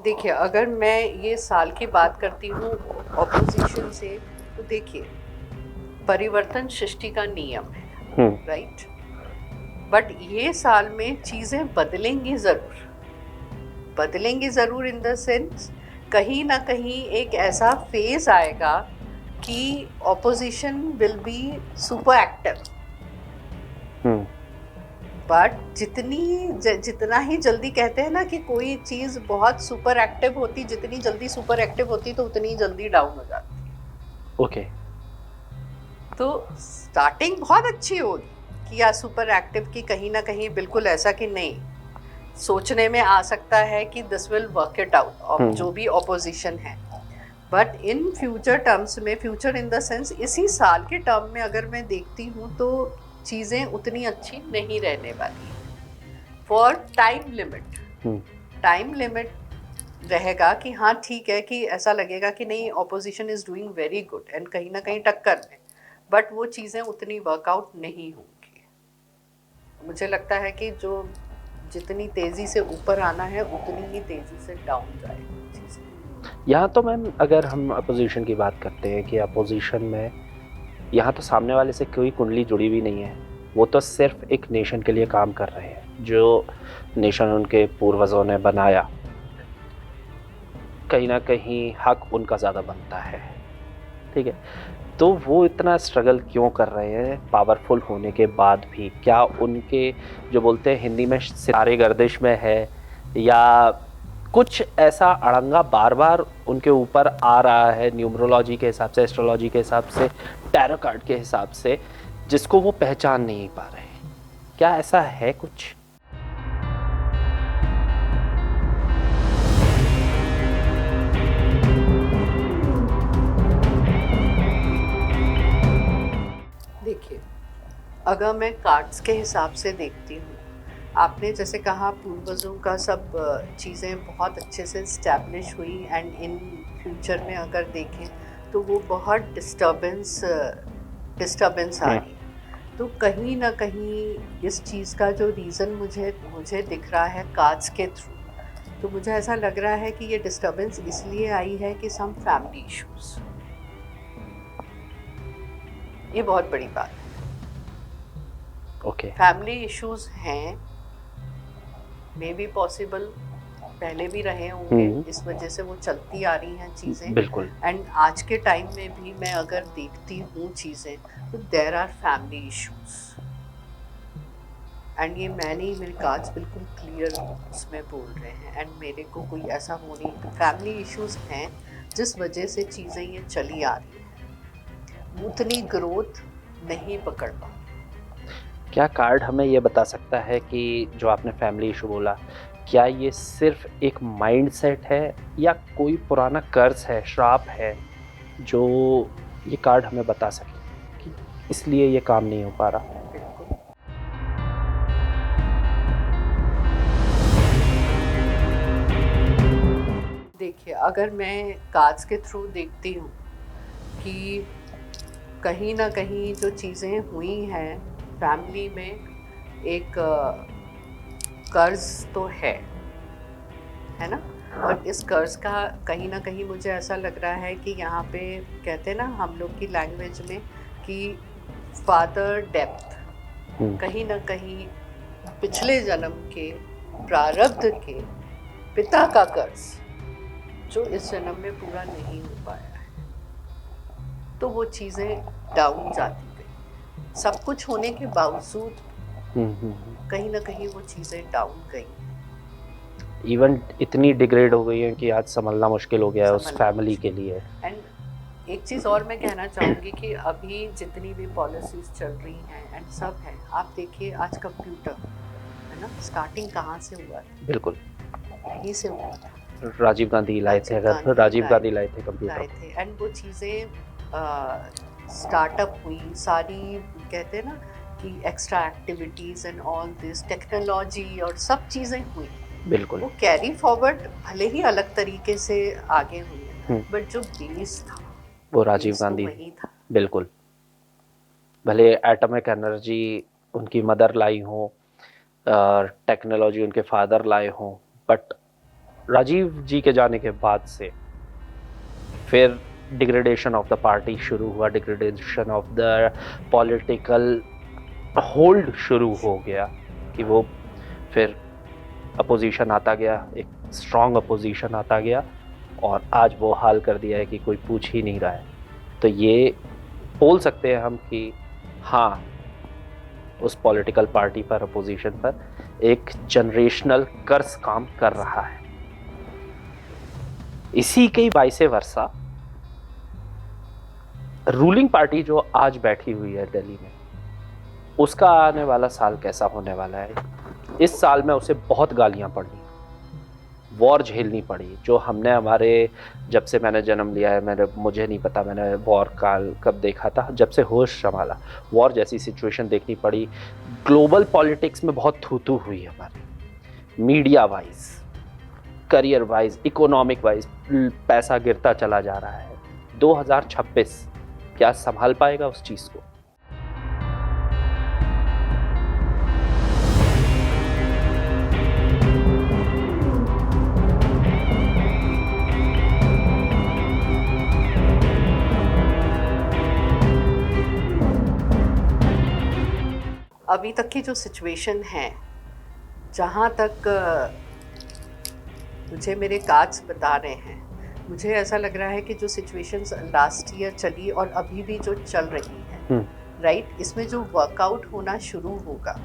देखिए, अगर मैं ये साल की बात करती हूँ ऑपोजिशन से, तो देखिए, परिवर्तन सृष्टि का नियम है, राइट? बट ये साल में चीज़ें बदलेंगी ज़रूर इन द सेंस कहीं ना कहीं एक ऐसा फेज आएगा कि opposition will be super active. But जितना ही जल्दी, कहते हैं ना कि कोई चीज़ बहुत सुपर एक्टिव होती, जितनी जल्दी सुपर एक्टिव होती तो उतनी जल्दी डाउन हो जाती। ओके, तो स्टार्टिंग बहुत अच्छी होगी कि या सुपर एक्टिव की कहीं ना कहीं बिल्कुल ऐसा कि नहीं, सोचने में आ सकता है कि this will work it out जो भी ऑपोजिशन है, बट इन फ्यूचर टर्म्स में, फ्यूचर इन द सेंस इसी साल के टर्म में अगर मैं देखती हूँ तो चीज़ें उतनी अच्छी नहीं रहने वाली है for time limit. Time limit रहेगा कि हाँ ठीक है कि ऐसा लगेगा कि नहीं opposition is doing very good and कहीं ना कहीं टक्कर में, बट वो चीज़ें उतनी वर्कआउट नहीं होंगी। मुझे लगता है कि जो जितनी तेज़ी से ऊपर आना है उतनी ही तेज़ी से डाउन जाएगी चीज़ें। यहाँ तो मैम अगर हम अपोजिशन की बात करते हैं कि अपोजिशन में यहाँ तो सामने वाले से कोई कुंडली जुड़ी हुई नहीं है, वो तो सिर्फ एक नेशन के लिए काम कर रहे हैं, जो नेशन उनके पूर्वजों ने बनाया, कहीं ना कहीं हक उनका ज़्यादा बनता है, ठीक है। तो वो इतना स्ट्रगल क्यों कर रहे हैं पावरफुल होने के बाद भी? क्या उनके जो बोलते हैं हिंदी में सितारे गर्दिश में है, या कुछ ऐसा अड़ंगा बार बार उनके ऊपर आ रहा है न्यूमरोलॉजी के हिसाब से, एस्ट्रोलॉजी के हिसाब से, टैरो कार्ड के हिसाब से, जिसको वो पहचान नहीं पा रहे? क्या ऐसा है कुछ? देखिए, अगर मैं कार्ड्स के हिसाब से देखती हूँ, आपने जैसे कहा पूर्वजों का सब चीज़ें बहुत अच्छे से इस्टेब्लिश हुई एंड इन फ्यूचर में अगर देखें तो वो बहुत डिस्टर्बेंस आ रही। तो कहीं ना कहीं इस चीज़ का जो रीज़न मुझे दिख रहा है कार्ड्स के थ्रू, तो मुझे ऐसा लग रहा है कि ये डिस्टर्बेंस इसलिए आई है कि सम फैमिली इश्यूज़, ये बहुत बड़ी बात है। ओके, फैमिली इश्यूज हैं, मे बी पॉसिबल पहले भी रहे होंगे, इस वजह से वो चलती आ रही हैं चीज़ें। बिल्कुल। एंड आज के टाइम में भी मैं अगर देखती हूँ चीज़ें तो there are family issues, and ये मैंने मेरे कार्ड्स बिल्कुल क्लियर उसमें बोल रहे हैं, एंड मेरे को कोई ऐसा हो नहीं, फैमिली इश्यूज हैं जिस वजह से चीज़ें ये चली आ रही हैं, उतनी ग्रोथ नहीं पकड़ पा। क्या कार्ड हमें ये बता सकता है कि जो आपने फैमिली इशू बोला, क्या ये सिर्फ एक माइंडसेट है या कोई पुराना कर्ज है, श्राप है, जो ये कार्ड हमें बता सके कि इसलिए ये काम नहीं हो पा रहा? देखिए, अगर मैं कार्ड्स के थ्रू देखती हूँ कि कहीं ना कहीं जो चीज़ें हुई हैं फैमिली में, एक कर्ज तो है ना, और इस कर्ज का कहीं ना कहीं मुझे ऐसा लग रहा है कि यहाँ पे कहते हैं ना हम लोग की लैंग्वेज में कि फादर डेप्थ, कहीं ना कहीं पिछले जन्म के प्रारब्ध के पिता का कर्ज जो इस जन्म में पूरा नहीं हो पाया है, तो वो चीज़ें डाउन जाती गई। सब कुछ होने के बावजूद कहीं ना कहीं वो चीज़ें डाउन गई, इवन इतनी डिग्रेड हो गई है कि आज संभलना मुश्किल हो गया है उस फैमिली के लिए। एंड एक चीज़ और मैं कहना चाहूँगी कि अभी जितनी भी पॉलिसीज चल रही हैं एंड सब है, आप देखिए आज कंप्यूटर है ना, स्टार्टिंग कहाँ से हुआ था? बिल्कुल यहीं से हुआ था। राजीव गांधी लाए थे, अगर राजीव गांधी लाए थे कंप्यूटर, एंड वो चीज़ें स्टार्टअप हुई सारी, कहते हैं ना कि extra activities and all this technology और सब चीज़ें हुई, बिल्कुल वो कैरी फॉरवर्ड भले ही अलग तरीके से आगे हुई, बट जो बेस था वो राजीव गांधी वही था। बिल्कुल, भले एटॉमिक एनर्जी उनकी मदर लाई हो, टेक्नोलॉजी उनके फादर लाए हों, बट राजीव जी के जाने के बाद से फिर डिग्रेडेशन ऑफ द पार्टी शुरू हुआ, degradation of the political hold शुरू हो गया कि वो फिर अपोजिशन आता गया, एक स्ट्रॉन्ग अपोजिशन आता गया, और आज वो हाल कर दिया है कि कोई पूछ ही नहीं रहा है। तो ये बोल सकते हैं हम कि हाँ, उस पॉलिटिकल पार्टी पर, अपोजिशन पर एक जनरेशनल कर्ज काम कर रहा है। इसी के वाइसे वर्सा रूलिंग पार्टी जो आज बैठी हुई है दिल्ली में, उसका आने वाला साल कैसा होने वाला है? इस साल में उसे बहुत गालियां पड़ी, वॉर झेलनी पड़ी, जो हमने हमारे, जब से मैंने जन्म लिया है मुझे नहीं पता मैंने वॉर काल कब देखा था, जब से होश संभाला वॉर जैसी सिचुएशन देखनी पड़ी। ग्लोबल पॉलिटिक्स में बहुत थू हुई है हमारी, media wise, career wise, economic wise पैसा गिरता चला जा रहा है। 2026 क्या संभाल पाएगा उस चीज को? अभी तक की जो सिचुएशन है, जहाँ तक मुझे मेरे कार्ड्स बता रहे हैं, मुझे ऐसा लग रहा है कि जो सिचुएशंस लास्ट ईयर चली और अभी भी जो चल रही है, राइट, इसमें जो वर्कआउट होना शुरू होगा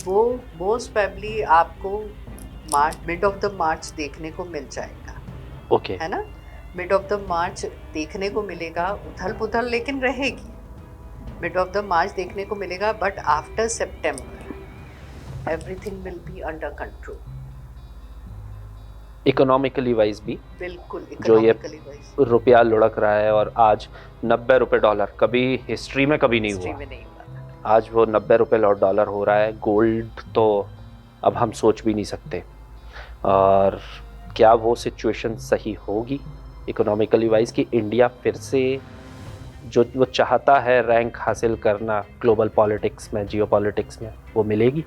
वो मोस्ट प्रोबेबली आपको मिड ऑफ द मार्च देखने को मिल जाएगा। ओके, है ना, मिड ऑफ द मार्च देखने को मिलेगा। उथल पुथल लेकिन रहेगी, मिड ऑफ द मार्च देखने को मिलेगा, but after September everything will be under control. Economically wise भी बिल्कुल, जो ये इकोनॉमिकली वाइज रुपया लुढ़क रहा है, और आज 90 रुपए डॉलर, कभी हिस्ट्री में कभी नहीं हिस्ट्री हुआ, में नहीं हुआ। आज वो 90 रुपए डॉलर हो रहा है। गोल्ड तो अब हम सोच भी नहीं सकते। और क्या वो सिचुएशन सही होगी इकोनॉमिकली वाइज कि इंडिया फिर से जो वो चाहता है रैंक हासिल करना ग्लोबल पॉलिटिक्स में, जियो पॉलिटिक्स में, वो मिलेगी?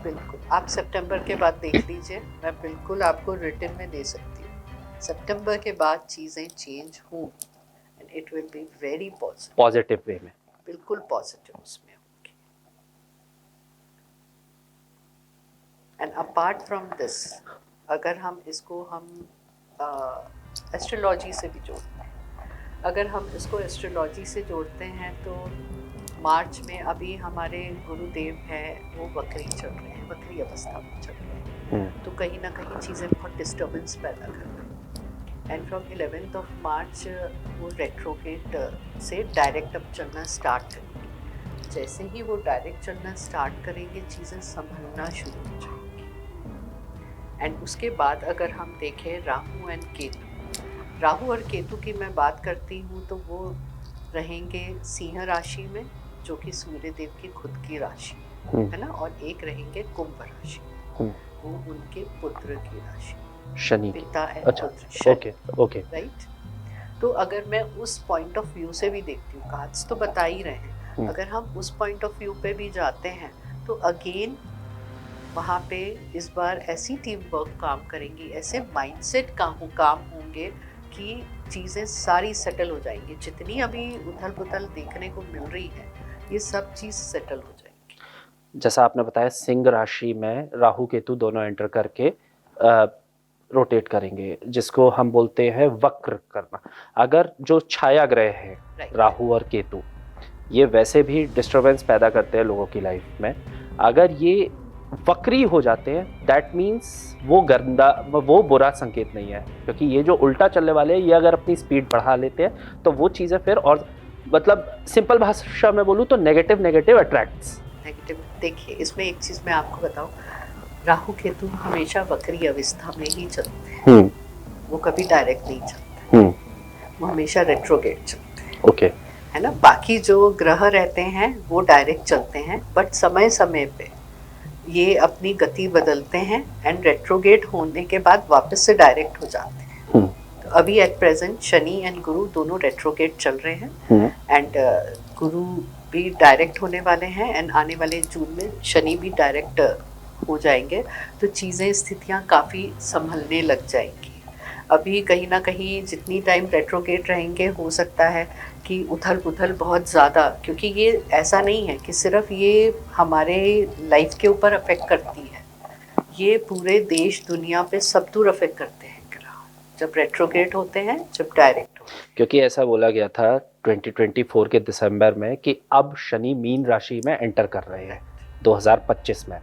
बिल्कुल, आप सितंबर के बाद देख लीजिए, मैं बिल्कुल आपको रिटन में दे सकती हूँ। सितंबर के बाद चीज़ें चेंज हों and it will be very positive way में, बिल्कुल पॉजिटिव उसमें होगी। एंड अपार्ट फ्रॉम दिस, अगर हम इसको एस्ट्रोलॉजी से भी जोड़ते हैं, अगर हम इसको एस्ट्रोलॉजी से जोड़ते हैं तो मार्च में अभी हमारे गुरुदेव हैं वो वक्री चल रहे हैं, वक्री अवस्था में चल रहे हैं, तो कहीं ना कहीं चीज़ें बहुत डिस्टर्बेंस पैदा कर रही हैं। And from 11th of March वो रेट्रोगेट से डायरेक्ट अब चलना स्टार्ट करेंगे। जैसे ही वो डायरेक्ट चलना स्टार्ट करेंगे, चीज़ें संभलना शुरू हो जाएंगी। एंड उसके बाद अगर हम देखें राहु एंड केतु, राहु और केतु की मैं बात करती हूँ तो वो रहेंगे सिंह राशि में, जो कि सूर्य देव की खुद की राशि है ना, और एक रहेंगे कुंभ राशि, वो उनके पुत्र की राशि, शनि, पिता है अच्छा, पुत्र, ओके, राइट। तो अगर मैं उस पॉइंट ऑफ व्यू से भी देखती हूँ, कार्ड्स तो बता ही रहे हैं, अगर हम उस पॉइंट ऑफ व्यू पे भी जाते हैं तो अगेन वहाँ पे इस बार ऐसी टीम वर्क काम करेंगी, ऐसे माइंडसेट काम होंगे कि चीज़ें सारी सेटल हो जाएंगी। जितनी अभी उथल पुथल देखने को मिल रही है, ये सब चीज़ सेटल हो जाएंगी। जैसा आपने बताया, सिंह राशि में राहु केतु दोनों एंटर करके रोटेट करेंगे, जिसको हम बोलते हैं वक्र करना। अगर जो छाया ग्रह है राहु और केतु, ये वैसे भी डिस्टरबेंस पैदा करते हैं लोगों की लाइफ में, अगर ये वक्री हो जाते हैं दैट मीन्स वो गंदा, वो बुरा संकेत नहीं है, क्योंकि ये जो उल्टा चलने वाले हैं, ये अगर अपनी स्पीड बढ़ा लेते हैं तो वो चीज़ें फिर, और मतलब सिंपल भाषा में बोलूँ तो नेगेटिव अट्रैक्ट्स। नेगेटिव, देखिए इसमें एक चीज़ मैं आपको बताऊँ, राहु केतु हमेशा वक्री अवस्था में ही चलते हैं, वो कभी डायरेक्ट नहीं चलते, वो हमेशा रेट्रोगेट चलते हैं, ओके, है ना। बाकी जो ग्रह रहते हैं वो डायरेक्ट चलते हैं, बट समय समय पे ये अपनी गति बदलते हैं एंड रेट्रोगेट होने के बाद वापस से डायरेक्ट हो जाते हैं। तो अभी एट प्रेजेंट शनि एंड गुरु दोनों रेट्रोगेट चल रहे हैं, एंड गुरु भी डायरेक्ट होने वाले हैं, एंड आने वाले जून में शनि भी डायरेक्ट हो जाएंगे। तो चीज़ें, स्थितियाँ काफ़ी संभलने लग जाएंगी। अभी कहीं ना कहीं जितनी टाइम रेट्रोगेट रहेंगे, हो सकता है कि उथल पुथल बहुत ज़्यादा, क्योंकि ये ऐसा नहीं है कि सिर्फ ये हमारे लाइफ के ऊपर अफेक्ट करती है, ये पूरे देश दुनिया पे सब दूर अफेक्ट करते हैं ग्रह, जब रेट्रोगेट होते हैं, जब डायरेक्ट होते हैं। क्योंकि ऐसा बोला गया था 2024 के दिसंबर में कि अब शनि मीन राशि में एंटर कर रहे हैं 2025 में,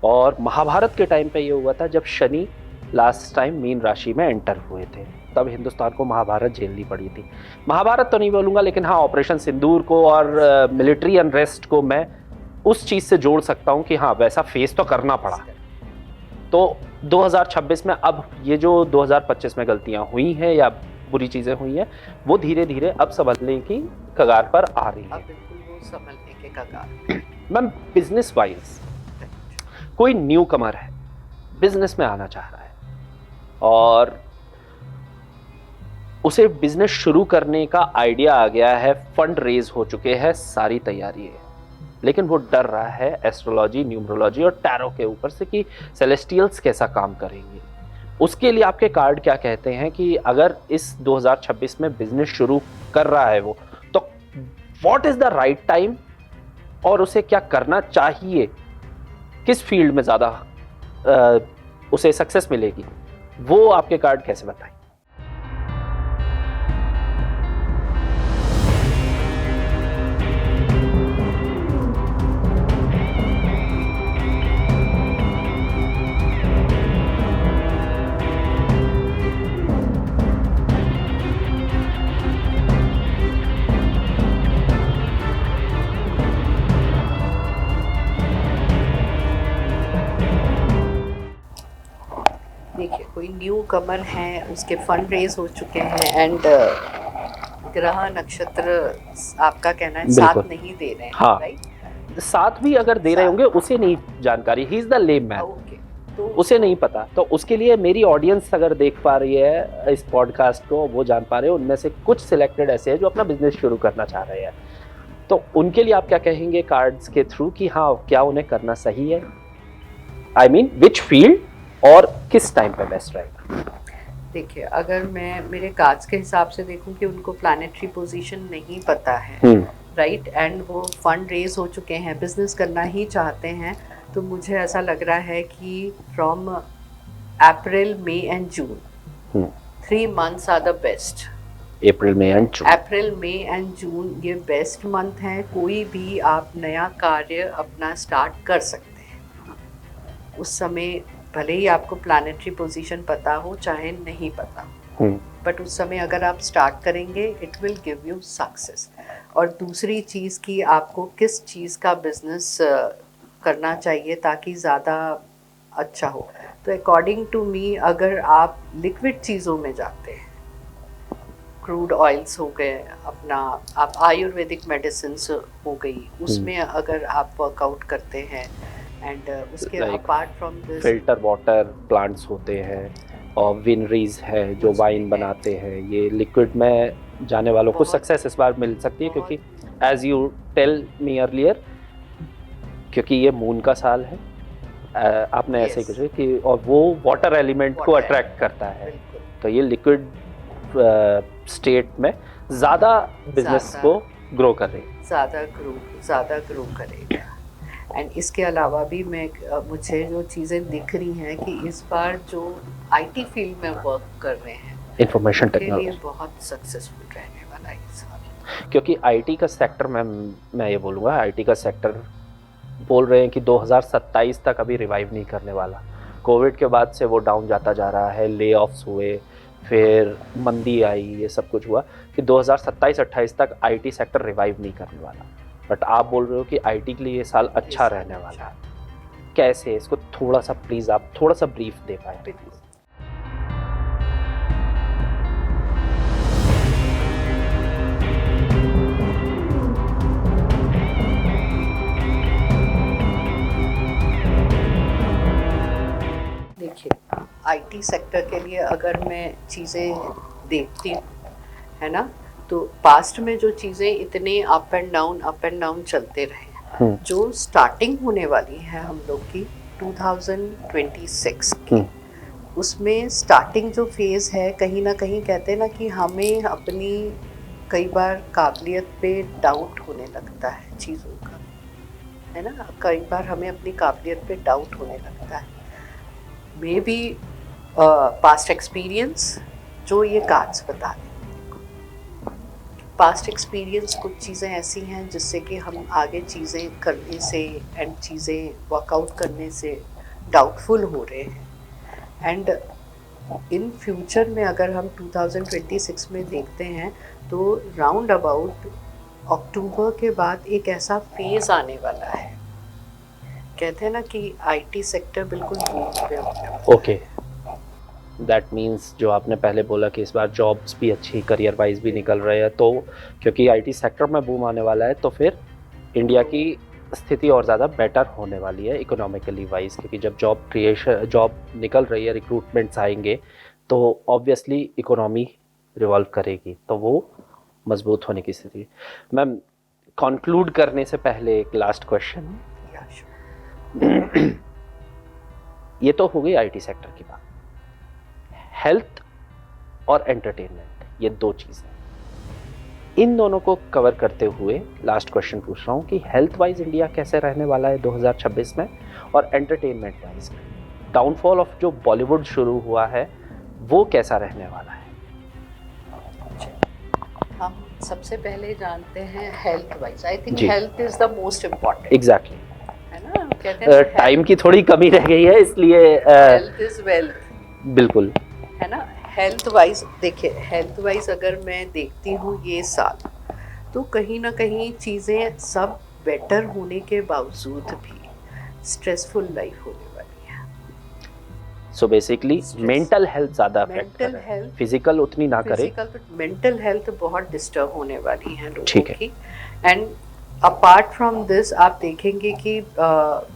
और महाभारत के टाइम पे ये हुआ था जब शनि लास्ट टाइम मीन राशि में एंटर हुए थे, तब हिंदुस्तान को महाभारत झेलनी पड़ी थी। महाभारत तो नहीं बोलूँगा, लेकिन हाँ ऑपरेशन सिंदूर को और मिलिट्री अनरेस्ट को मैं उस चीज़ से जोड़ सकता हूँ कि हाँ वैसा फेस तो करना पड़ा। तो 2026 में अब ये जो 2025 में गलतियाँ हुई हैं या बुरी चीज़ें हुई हैं, वो धीरे धीरे अब संभलने की कगार पर आ रही है। बिल्कुल वो संभलने के कगार। मैम बिजनेस वाइज कोई न्यू कमर है, बिजनेस में आना चाह रहा है और उसे बिजनेस शुरू करने का आइडिया आ गया है, फंड रेज हो चुके हैं, सारी तैयारी है, लेकिन वो डर रहा है एस्ट्रोलॉजी, न्यूमरोलॉजी और टैरो के ऊपर से कि सेलेस्टियल्स कैसा काम करेंगे। उसके लिए आपके कार्ड क्या कहते हैं कि अगर इस 2026 में बिजनेस शुरू कर रहा है वो, तो what is the right time और उसे क्या करना चाहिए, किस फील्ड में ज़्यादा उसे सक्सेस मिलेगी, वो आपके कार्ड कैसे बताएं? देखिए कोई न्यू कमर है, उसके फंड रेज हो चुके हैं एंड ग्रह नक्षत्र आपका कहना है साथ नहीं दे रहे हैं, हाँ। राइट? साथ भी अगर दे रहे होंगे उसे नहीं जानकारी, he is the lame man, okay, तो उसे नहीं पता। तो उसके लिए मेरी ऑडियंस अगर देख पा रही है इस पॉडकास्ट को, वो जान पा रहे हो, उनमें से कुछ सिलेक्टेड ऐसे हैं जो अपना बिजनेस शुरू करना चाह रहे हैं, तो उनके लिए आप क्या कहेंगे कार्ड्स के थ्रू कि हाँ क्या उन्हें करना सही है, आई मीन विच फील्ड और किस टाइम पे बेस्ट रहेगा? देखिए अगर मैं मेरे कार्ड्स के हिसाब से देखूं कि उनको प्लैनेटरी पोजीशन नहीं पता है, राइट, एंड वो फंड रेज हो चुके हैं, बिजनेस करना ही चाहते हैं, तो मुझे ऐसा लग रहा है कि from April, May and June 3 months are the best. April, May and June, April, May and June ये बेस्ट मंथ है, कोई भी आप नया कार्य अपना स्टार्ट कर सकते हैं। उस समय भले ही आपको प्लैनेटरी पोजीशन पता हो चाहे नहीं पता हो, बट उस समय अगर आप स्टार्ट करेंगे it will give you success. और दूसरी चीज़ कि आपको किस चीज़ का बिजनेस करना चाहिए ताकि ज़्यादा अच्छा हो, तो अकॉर्डिंग टू मी अगर आप लिक्विड चीज़ों में जाते हैं, क्रूड ऑयल्स हो गए, अपना आप आयुर्वेदिक मेडिसिन हो गई, उसमें अगर आप वर्कआउट करते हैं एंड उसके apart from this filter water plants होते हैं और विनरीज है जो वाइन बनाते हैं, ये लिक्विड में जाने वालों को सक्सेस इस बार मिल सकती है, क्योंकि as you tell me earlier, क्योंकि ये मून का साल है, आपने ऐसे ही कुछ कि और वो वाटर एलिमेंट को अट्रैक्ट करता है, तो ये लिक्विड स्टेट में ज़्यादा बिजनेस को ग्रो कर रही है, ज़्यादा ग्रो करेगा। एंड इसके अलावा भी मुझे जो चीज़ें दिख रही हैं कि इस बार जो आईटी फील्ड में वर्क कर रहे हैं, इंफॉर्मेशन टेक्नोलॉजी बहुत सक्सेसफुल रहने वाला है इस साल, क्योंकि आईटी का सेक्टर मैं ये बोलूँगा, आईटी का सेक्टर बोल रहे हैं कि 2027 तक अभी रिवाइव नहीं करने वाला। कोविड के बाद से वो डाउन जाता जा रहा है, ले ऑफ्स हुए, फिर मंदी आई, ये सब कुछ हुआ कि 2027-28 तक आईटी सेक्टर रिवाइव नहीं करने वाला। बट आप बोल रहे हो कि आईटी के लिए ये साल अच्छा रहने वाला है, कैसे? इसको थोड़ा सा प्लीज़ आप थोड़ा सा ब्रीफ दे पाए। देखिए आईटी सेक्टर के लिए अगर मैं चीज़ें देखती हूँ, है ना, तो पास्ट में जो चीज़ें इतने अप एंड डाउन चलते रहे, जो स्टार्टिंग होने वाली है हम लोग की 2026 की, उसमें स्टार्टिंग जो फेज़ है, कहीं ना कहीं कहते हैं ना कि हमें अपनी कई बार काबिलियत पे डाउट होने लगता है चीज़ों का, है ना, कई बार हमें अपनी काबिलियत पे डाउट होने लगता है। मे बी पास्ट एक्सपीरियंस जो ये कार्ड्स बता दें, पास्ट एक्सपीरियंस कुछ चीज़ें ऐसी हैं जिससे कि हम आगे चीज़ें करने से एंड चीज़ें वर्कआउट करने से डाउटफुल हो रहे हैं, एंड इन फ्यूचर में अगर हम 2026 में देखते हैं तो राउंड अबाउट अक्टूबर के बाद एक ऐसा फेज आने वाला है, कहते हैं ना कि आईटी सेक्टर बिल्कुल बूम पे होने वाला है। ओके, दैट मीन्स जो आपने पहले बोला कि इस बार जॉब्स भी अच्छी करियर वाइज भी निकल रहे हैं, तो क्योंकि आईटी सेक्टर में बूम आने वाला है तो फिर इंडिया की स्थिति और ज़्यादा बेटर होने वाली है इकोनॉमिकली वाइज, क्योंकि जब जॉब निकल रही है, रिक्रूटमेंट्स आएंगे तो ऑब्वियसली इकोनॉमी रिवॉल्व करेगी, तो वो मजबूत होने की स्थिति। मैम, कंक्लूड करने से पहले एक लास्ट क्वेश्चन, या sure। ये तो हो गई आईटी सेक्टर की बात, हेल्थ और एंटरटेनमेंट, ये दो चीज़ें, इन दोनों को कवर करते हुए लास्ट क्वेश्चन पूछ रहा हूँ कि हेल्थ वाइज इंडिया कैसे रहने वाला है 2026 में, और एंटरटेनमेंट वाइज डाउनफॉल ऑफ जो बॉलीवुड शुरू हुआ है वो कैसा रहने वाला है। हम सबसे पहले जानते हैं health wise, I think ji. Health is the most important, exactly, है ना, कहते हैं टाइम की थोड़ी कमी रह गई है इसलिए हेल्थ इज वेल्थ, बिल्कुल, है ना। हेल्थ वाइज देखिए, हेल्थ वाइज अगर मैं देखती हूँ ये साल, तो कहीं ना कहीं चीज़ें सब बेटर होने के बावजूद भी स्ट्रेसफुल लाइफ होने वाली है। So basically Stress. Mental health ज़्यादा अफेक्ट मेंटल कर रहा है, हेल्थ, फिजिकल उतनी ना करे, फिजिकल तो मेंटल हेल्थ बहुत डिस्टर्ब होने वाली है लोगों ठीक है। की। एंड अपार्ट फ्रॉम दिस आप देखेंगे कि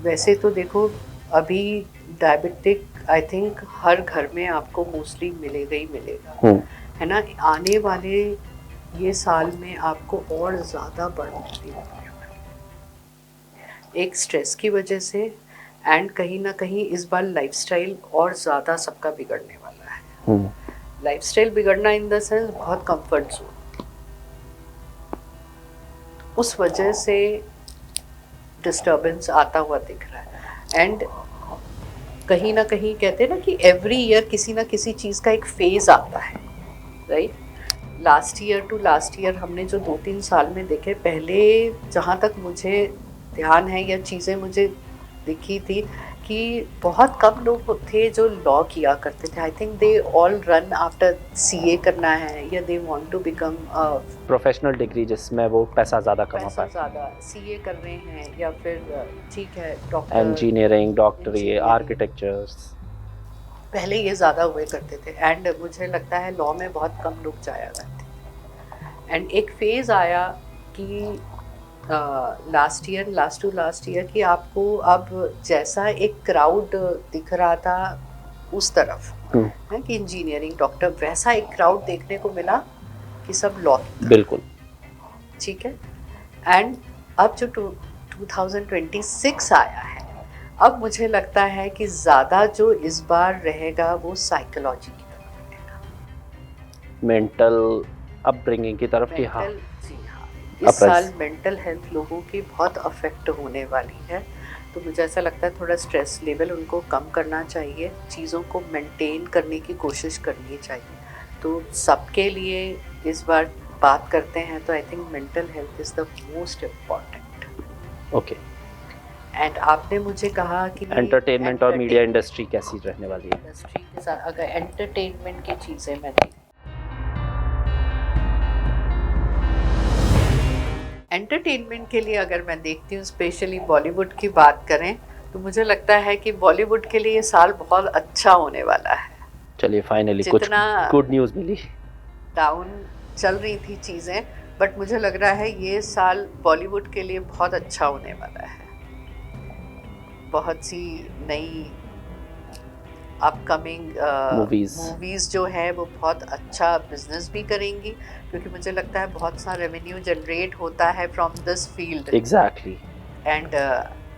वैसे तो देखो अभी डायबिटिक आई थिंक हर घर में आपको मोस्टली मिलेगा ही मिलेगा, है ना। आने वाले ये साल में आपको और ज़्यादा बढ़ोतरी होने वाली है, एक स्ट्रेस की वजह से, एंड कहीं ना कहीं इस बार लाइफस्टाइल और ज़्यादा सबका बिगड़ने वाला है। लाइफस्टाइल बिगड़ना इन द सेंस बहुत कंफर्ट जोन, उस वजह से डिस्टर्बेंस आता हुआ दिख रहा है। एंड कहीं ना कहीं कहते हैं ना कि एवरी ईयर किसी ना किसी चीज़ का एक फेज आता है, right. Last year to last year हमने जो 2-3 साल में देखे, पहले जहाँ तक मुझे ध्यान है या चीज़ें मुझे दिखी थी कि बहुत कम लोग थे जो लॉ किया करते थे। I think they all run after CA करना है या they want to become professional degree जिसमें वो पैसा ज़्यादा कमा पैसा पाए, ज़्यादा सीए कर रहे हैं या फिर ठीक है डॉक्टर, इंजीनियरिंग, डॉक्टरी, आर्किटेक्चर्स, पहले ये ज़्यादा हुए करते थे। एंड मुझे लगता है लॉ में बहुत कम लोग जाया करते थे। एंड एक फेज़ आया कि लास्ट टू लास्ट ईयर कि आपको अब जैसा एक क्राउड दिख रहा था उस तरफ है कि इंजीनियरिंग डॉक्टर, वैसा एक क्राउड देखने को मिला कि सब लॉ, बिल्कुल, ठीक है। एंड अब जो 2026 आया है, अब मुझे लगता है कि ज़्यादा जो इस बार रहेगा वो साइकोलॉजी की तरफ रहेगा, मेंटल अपब्रिंगिंग की तरफ की। हाँ, जी हाँ, इस साल मेंटल हेल्थ लोगों की बहुत अफेक्ट होने वाली है। तो मुझे ऐसा लगता है थोड़ा स्ट्रेस लेवल उनको कम करना चाहिए, चीज़ों को मेंटेन करने की कोशिश करनी चाहिए। तो सबके लिए इस बार बात करते हैं तो I think mental health is the most important. Okay. And आपने मुझे कहा कि एंटरटेनमेंट और मीडिया इंडस्ट्री कैसी रहने वाली है। इंडस्ट्री के साथ अगर एंटरटेनमेंट की चीज़ें मैं देखूं, एंटरटेनमेंट के लिए अगर मैं देखती हूँ, स्पेशली बॉलीवुड की बात करें, तो मुझे लगता है कि बॉलीवुड के लिए ये साल बहुत अच्छा होने वाला है। चलिए फाइनली कुछ गुड न्यूज़ मिली। डाउन चल रही थी चीज़ें, बट मुझे लग रहा है ये साल बॉलीवुड के लिए बहुत अच्छा होने वाला है। बहुत सी नई अपकमिंग मूवीज़ जो है वो बहुत अच्छा बिजनेस भी करेंगी, क्योंकि मुझे लगता है बहुत सा रेवेन्यू जनरेट होता है from this field. Exactly. And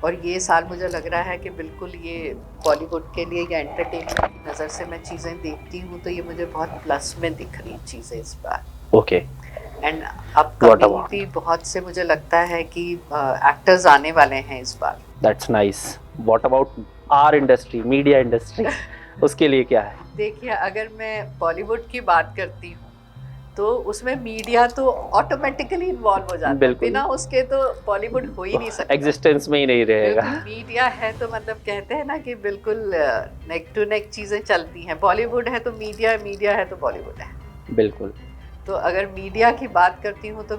और ये साल मुझे लग रहा है कि बिल्कुल ये बॉलीवुड के लिए या एंटरटेनमेंट की नज़र से मैं चीज़ें देखती हूँ तो ये मुझे बहुत प्लस में दिख रही चीज़ें इस बार। ओके। एंड अपकमिंग भी बहुत से मुझे लगता है कि एक्टर्स आने वाले हैं इस बार। That's nice. What about our industry, media industry, उसके लिए क्या है? देखिए, अगर मैं बॉलीवुड की बात करती हूँ तो उसमें मीडिया तो ऑटोमेटिकली इन्वॉल्व हो जाता है, बिल्कुल। बिना उसके तो बॉलीवुड हो ही नहीं सकता। एग्जिस्टेंस में ही नहीं रहेगा। बिल्कुल, मीडिया है तो मतलब कहते हैं ना कि बिल्कुल नेक टू नेक चीजें चलती हैं। बॉलीवुड है तो मीडिया, मीडिया है तो बॉलीवुड है। बिल्कुल। तो अगर मीडिया की बात करती हूँ तो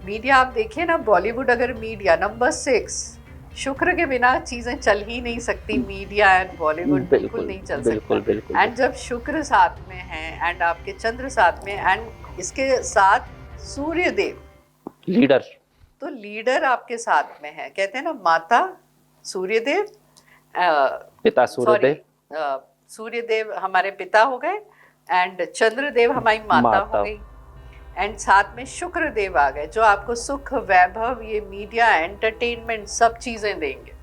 मीडिया आप देखिए ना, बॉलीवुड अगर मीडिया नंबर 6, शुक्र के बिना चीजें चल ही नहीं सकती। मीडिया एंड बॉलीवुड बिल्कुल नहीं चल बिल्कुल सकता। बिल्कुल। एंड जब शुक्र साथ में है एंड आपके चंद्र साथ में एंड इसके साथ सूर्य देव, लीडर। तो लीडर आपके साथ में है। कहते हैं ना, माता सूर्यदेव, पिता सूर्यदेव, सूर्यदेव हमारे पिता हो गए एंड चंद्रदेव हमारी माता हो गई, एंड साथ में शुक्र देव आ गए जो आपको सुख, वैभव, ये मीडिया, एंटरटेनमेंट सब चीजें देंगे।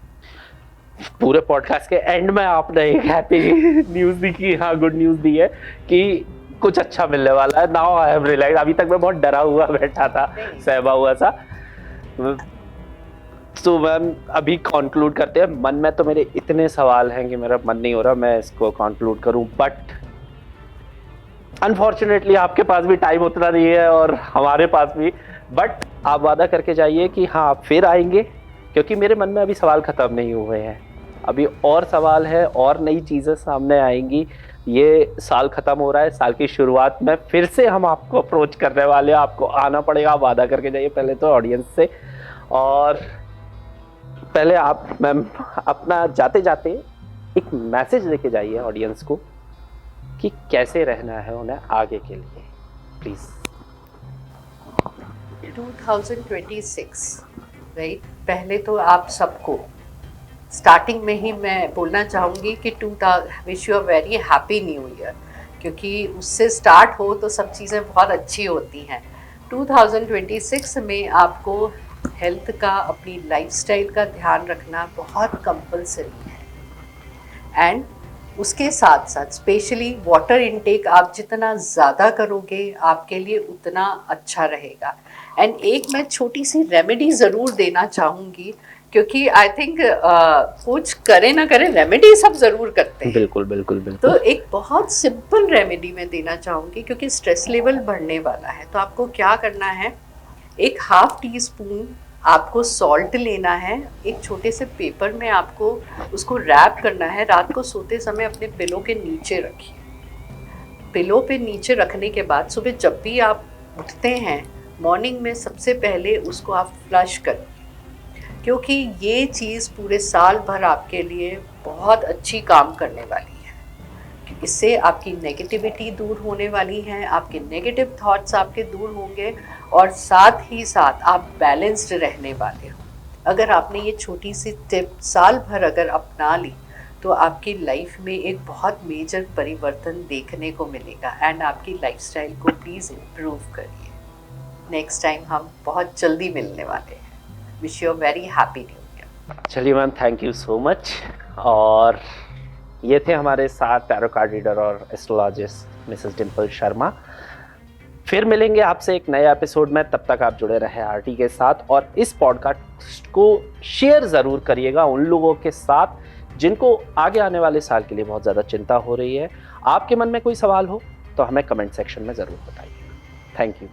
पूरे पॉडकास्ट के एंड में आपने एक हैप्पी न्यूज दी की, हाँ गुड न्यूज दी है कि कुछ अच्छा मिलने वाला है। Now I am relax. अभी तक मैं बहुत डरा हुआ बैठा था, सहमा हुआ सा। तो मैम अभी कंक्लूड करते हैं। मन में तो मेरे इतने सवाल हैं कि मेरा मन नहीं हो रहा मैं इसको कंक्लूड करूं, बट अनफॉर्चुनेटली आपके पास भी टाइम उतना नहीं है और हमारे पास भी। बट आप वादा करके जाइए कि हाँ आप फिर आएंगे, क्योंकि मेरे मन में अभी सवाल ख़त्म नहीं हुए हैं। अभी और सवाल है और नई चीज़ें सामने आएंगी। ये साल ख़त्म हो रहा है, साल की शुरुआत में फिर से हम आपको अप्रोच करने वाले हैं। आपको आना पड़ेगा, आप वादा करके जाइए पहले तो ऑडियंस से। और पहले आप मैम अपना जाते जाते एक मैसेज देके जाइए ऑडियंस को कि कैसे रहना है उन्हें आगे के लिए, प्लीज। 2026 राइट, पहले तो आप सबको स्टार्टिंग में ही मैं बोलना चाहूँगी कि wish you a very happy new year, क्योंकि उससे स्टार्ट हो तो सब चीज़ें बहुत अच्छी होती हैं। 2026 में आपको हेल्थ का, अपनी लाइफस्टाइल का ध्यान रखना बहुत कंपलसरी है। एंड उसके साथ साथ स्पेशली वाटर इनटेक आप जितना ज़्यादा करोगे आपके लिए उतना अच्छा रहेगा। एंड एक मैं छोटी सी रेमेडी ज़रूर देना चाहूँगी, क्योंकि आई थिंक कुछ करे ना करे रेमेडी सब ज़रूर करते हैं। बिल्कुल बिल्कुल बिल्कुल। तो एक बहुत सिंपल रेमेडी मैं देना चाहूँगी, क्योंकि स्ट्रेस लेवल बढ़ने वाला है। तो आपको क्या करना है, एक 1/2 टीस्पून आपको सॉल्ट लेना है, एक छोटे से पेपर में आपको उसको रैप करना है। रात को सोते समय अपने पिलो के नीचे रखिए। पिलो पे नीचे रखने के बाद सुबह जब भी आप उठते हैं मॉर्निंग में, सबसे पहले उसको आप फ्लश करें, क्योंकि ये चीज़ पूरे साल भर आपके लिए बहुत अच्छी काम करने वाली है। इससे आपकी नेगेटिविटी दूर होने वाली है, आपके नेगेटिव थॉट्स आपके दूर होंगे और साथ ही साथ आप बैलेंस्ड रहने वाले हो। अगर आपने ये छोटी सी टिप साल भर अगर अपना ली तो आपकी लाइफ में एक बहुत मेजर परिवर्तन देखने को मिलेगा। एंड आपकी लाइफस्टाइल को प्लीज़ इम्प्रूव करिए। नेक्स्ट टाइम हम बहुत जल्दी मिलने वाले हैं। Wish you a very happy new year. चलिए ma'am, thank you so much. और ये थे हमारे साथ टैरो कार्ड रीडर और एस्ट्रोलॉजिस्ट मिसेस डिम्पल शर्मा। फिर मिलेंगे आपसे एक नए एपिसोड में। तब तक आप जुड़े रहे आरटी के साथ और इस पॉडकास्ट को शेयर ज़रूर करिएगा उन लोगों के साथ जिनको आगे आने वाले साल के लिए बहुत ज़्यादा चिंता हो रही है। आपके मन में कोई सवाल हो तो हमें कमेंट सेक्शन में ज़रूर बताइए। Thank you.